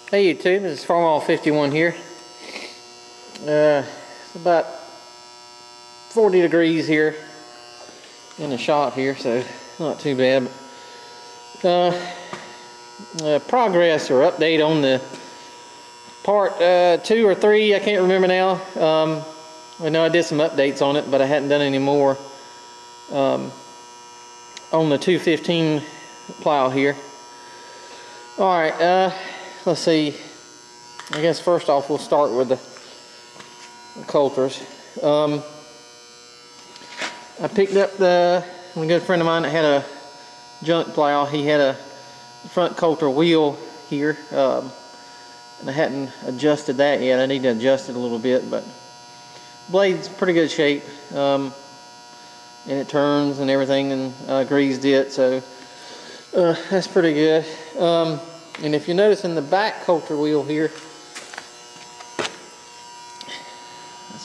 Hey YouTube, this is Farmall 51 here. It's about 40 degrees here in the shop here, so not too bad. Progress or update on the part 2 or 3, I can't remember now. I know I did some updates on it, but I hadn't done any more on the 215 plow here. Alright, let's see. I guess first off we'll start with the coulters. I picked up a good friend of mine that had a junk plow. He had a front coulter wheel here, and I hadn't adjusted that yet. I need to adjust it a little bit, but blade's pretty good shape, and it turns and everything, and greased it, so that's pretty good. And if you notice in the back coulter wheel here,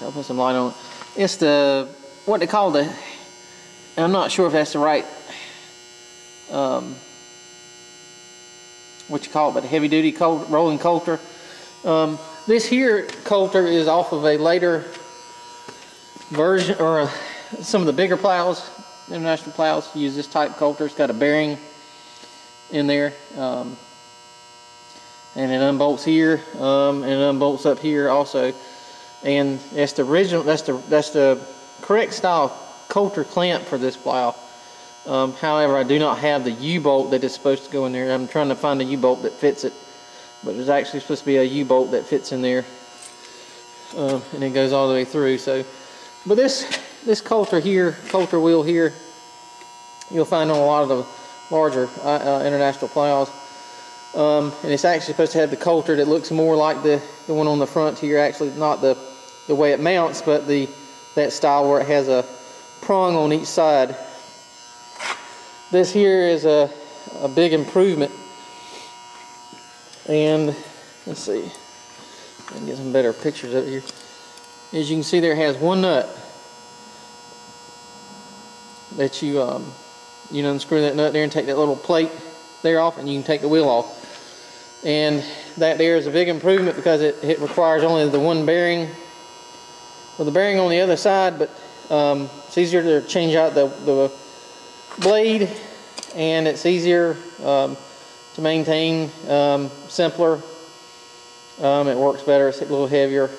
I'll put some light on it. It's the, what they call the, and I'm not sure if that's the right, what you call it, but heavy duty rolling coulter. This here coulter is off of a later version, or some of the bigger plows, international plows use this type coulter. It's got a bearing in there, and it unbolts here, and it unbolts up here also. And that's the original, that's the correct style coulter clamp for this plow. However, I do not have the U-bolt that is supposed to go in there. I'm trying to find a U-bolt that fits it, but there's actually supposed to be a U-bolt that fits in there, and it goes all the way through. So, but this coulter here, coulter wheel here, you'll find on a lot of the larger international plows. And it's actually supposed to have the coulter that looks more like the one on the front here. Actually, not the way it mounts, but that style where it has a prong on each side. This here is a big improvement. And let's see, I can get some better pictures up here. As you can see, there has one nut that you unscrew that nut there and take that little plate there off, and you can take the wheel off. And that there is a big improvement because it requires only the one bearing, with the bearing on the other side, but it's easier to change out the blade, and it's easier to maintain, simpler. It works better, it's a little heavier,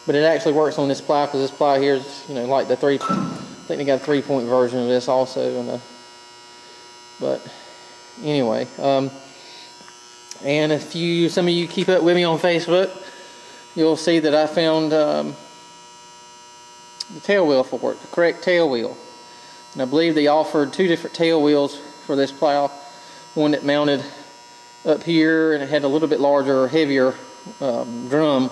but it actually works on this plow because this plow here is, like the 3, I think they got a 3-point version of this also, but anyway. And if some of you keep up with me on Facebook, you'll see that I found the tail wheel for it, the correct tail wheel. And I believe they offered 2 different tail wheels for this plow. One that mounted up here and it had a little bit larger or heavier drum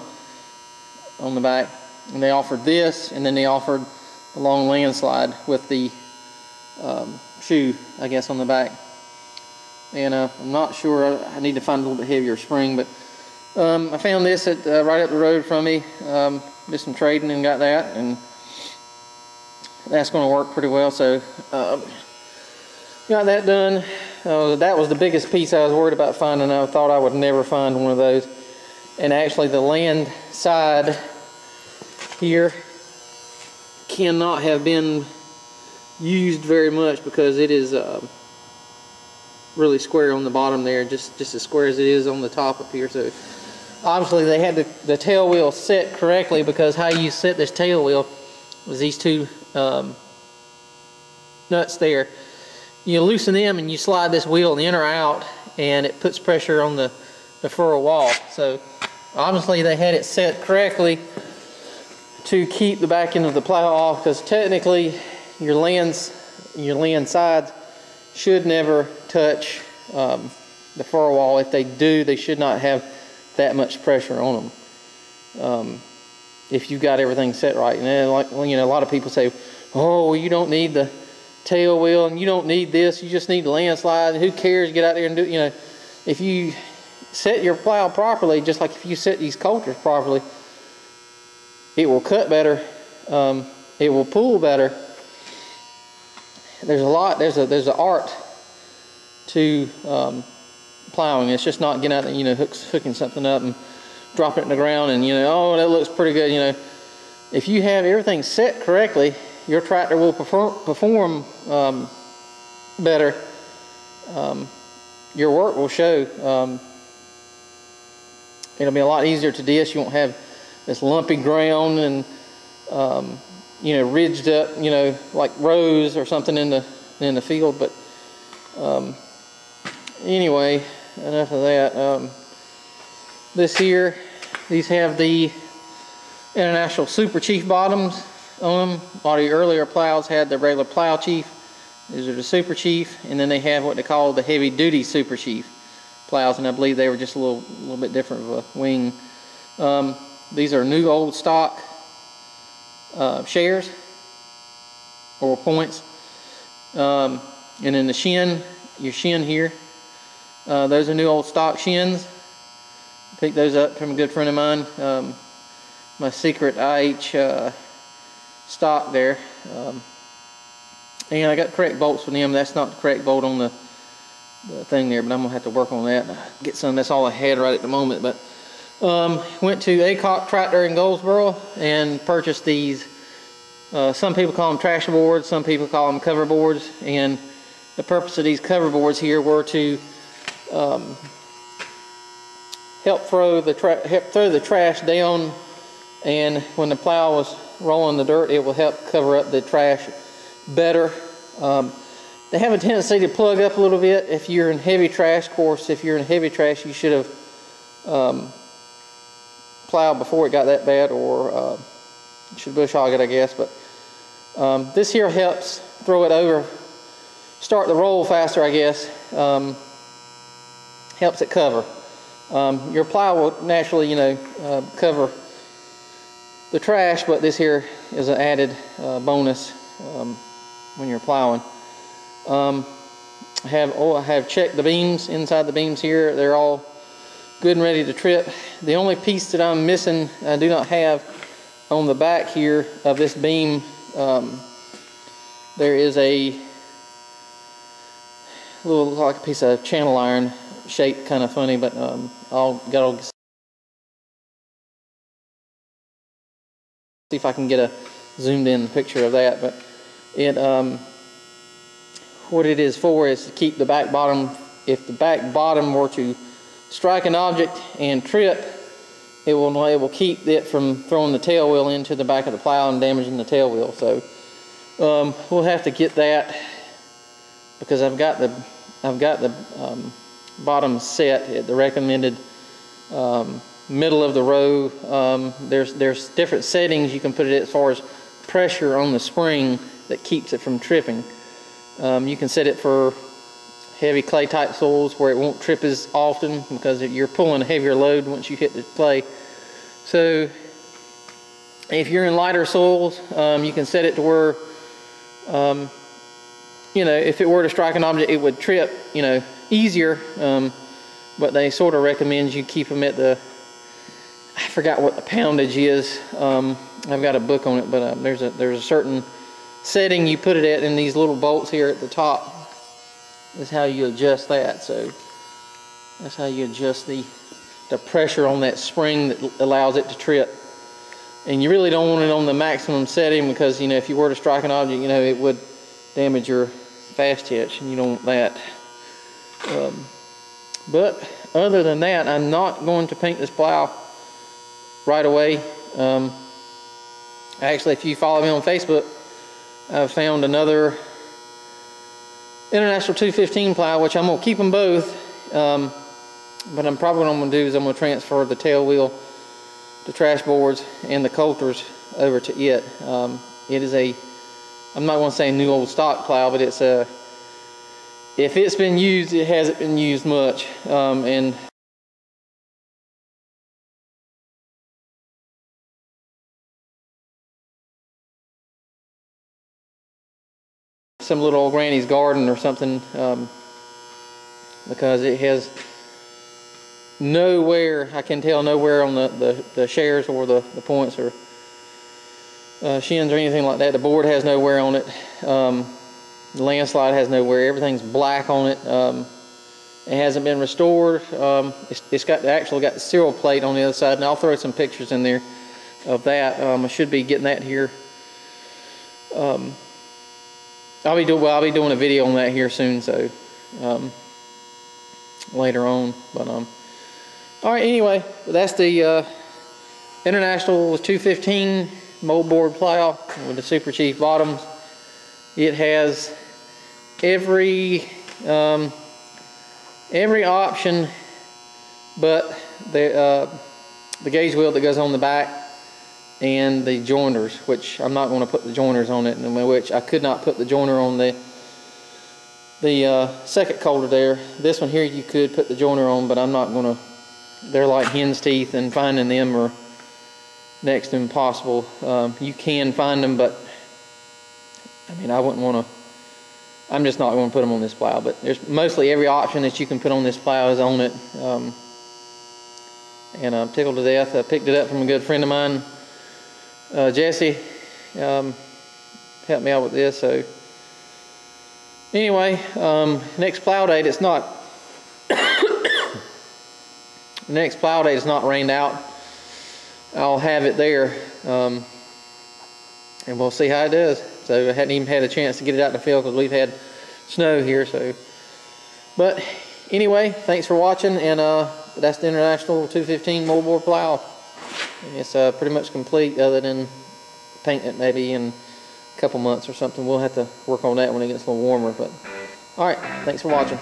on the back. And they offered this, and then they offered a long landslide with the shoe, I guess, on the back. And I'm not sure, I need to find a little bit heavier spring, but I found this at right up the road from me. Did some trading and got that, and that's going to work pretty well. So got that done. That was the biggest piece I was worried about finding. I thought I would never find one of those. And actually the land side here cannot have been used very much because it is really square on the bottom there, just as square as it is on the top up here. So obviously they had the tail wheel set correctly, because how you set this tail wheel was these 2 nuts there. You loosen them and you slide this wheel in or out, and it puts pressure on the furrow wall. So obviously they had it set correctly to keep the back end of the plow off, because technically your land sides should never touch the furrow wall. If they do, they should not have that much pressure on them, if you got everything set right. And then, like, a lot of people say, oh, well, you don't need the tail wheel and you don't need this, you just need the landslide, who cares, get out there and do it. If you set your plow properly, just like if you set these coulters properly, it will cut better, it will pull better. There's an art to plowing. It's just not getting out there, you know, hooking something up and dropping it in the ground and, you know, oh, that looks pretty good. You know, if you have everything set correctly, your tractor will perform better. Your work will show. It'll be a lot easier to disc. You won't have this lumpy ground and you know, ridged up, you know, like rows or something in the field. But anyway, enough of that. This here, these have the International Super Chief bottoms on them. A lot of your earlier plows had the regular Plow Chief. These are the Super Chief, and then they have what they call the Heavy Duty Super Chief plows, and I believe they were just a little bit different of a wing. These are new old stock shares or points, and then the shin, your shin here, those are new old stock shins. Picked those up from a good friend of mine, my secret IH stock there, and I got correct bolts for them. That's not the correct bolt on the thing there, but I'm gonna have to work on that and get some. That's all I had right at the moment. But went to ACOC Tractor in Goldsboro and purchased these. Some people call them trash boards, some people call them cover boards, and the purpose of these cover boards here were to help throw the trash down, and when the plow was rolling the dirt, it will help cover up the trash better. They have a tendency to plug up a little bit if you're in heavy trash. Of course, if you're in heavy trash, you should have plowed before it got that bad, or you should bush hog it, I guess. But this here helps throw it over, start the roll faster, I guess. Helps it cover. Your plow will naturally, you know, cover the trash, but this here is an added bonus when you're plowing. I have checked the beams, inside the beams here. They're all good and ready to trip. The only piece that I'm missing, I do not have on the back here of this beam, there is a little, like a piece of channel iron, shaped kind of funny, but I'll see if I can get a zoomed in picture of that. But it what it is for is to keep the back bottom. If the back bottom were to strike an object and trip, it will keep it from throwing the tail wheel into the back of the plow and damaging the tail wheel. So we'll have to get that, because I've got the bottom set at the recommended middle of the row. There's different settings you can put it as far as pressure on the spring that keeps it from tripping. You can set it for heavy clay type soils where it won't trip as often, because you're pulling a heavier load once you hit the clay. So if you're in lighter soils, you can set it to where you know, if it were to strike an object, it would trip, you know, easier. But they sort of recommend you keep them at the, I forgot what the poundage is. I've got a book on it, but there's a certain setting you put it at in these little bolts here at the top. Is how you adjust that. So that's how you adjust the pressure on that spring that allows it to trip. And you really don't want it on the maximum setting, because, you know, if you were to strike an object, you know, it would damage your fast hitch, and you don't want that. But other than that, I'm not going to paint this plow right away. Actually, if you follow me on Facebook, I've found another International 215 plow, which I'm going to keep them both. But I'm probably what I'm going to do is I'm going to transfer the tail wheel, the trash boards, and the coulters over to it. It is a, I'm not going to say new old stock plow, but it's a, if it's been used, it hasn't been used much. And some little old granny's garden or something, because it has nowhere, I can tell, nowhere on the shares or the points or shins or anything like that. The board has nowhere on it. The landslide has nowhere. Everything's black on it. It hasn't been restored. It's actually got the serial plate on the other side, and I'll throw some pictures in there of that. I should be getting that here. I'll be doing a video on that here soon, so later on. But all right. Anyway, that's the International 215 moldboard plow with the Super Chief bottoms. It has every option but the gauge wheel that goes on the back and the joiners, which I'm not going to put the joiners on it, and which I could not put the joiner on the second coulter there. This one here you could put the joiner on, but I'm not going to. They're like hen's teeth, and finding them are next to impossible. You can find them, but I mean, I wouldn't want to. I'm just not going to put them on this plow, but there's mostly every option that you can put on this plow is on it. And I'm tickled to death. I picked it up from a good friend of mine, Jessie. Helped me out with this. So anyway, next plow date, it's not next plow date is not rained out. I'll have it there, and we'll see how it does. So I hadn't even had a chance to get it out in the field because we've had snow here. So, but anyway, thanks for watching, and that's the International 215 moldboard plow. And it's pretty much complete, other than painting it maybe in a couple months or something. We'll have to work on that when it gets a little warmer. But all right, thanks for watching.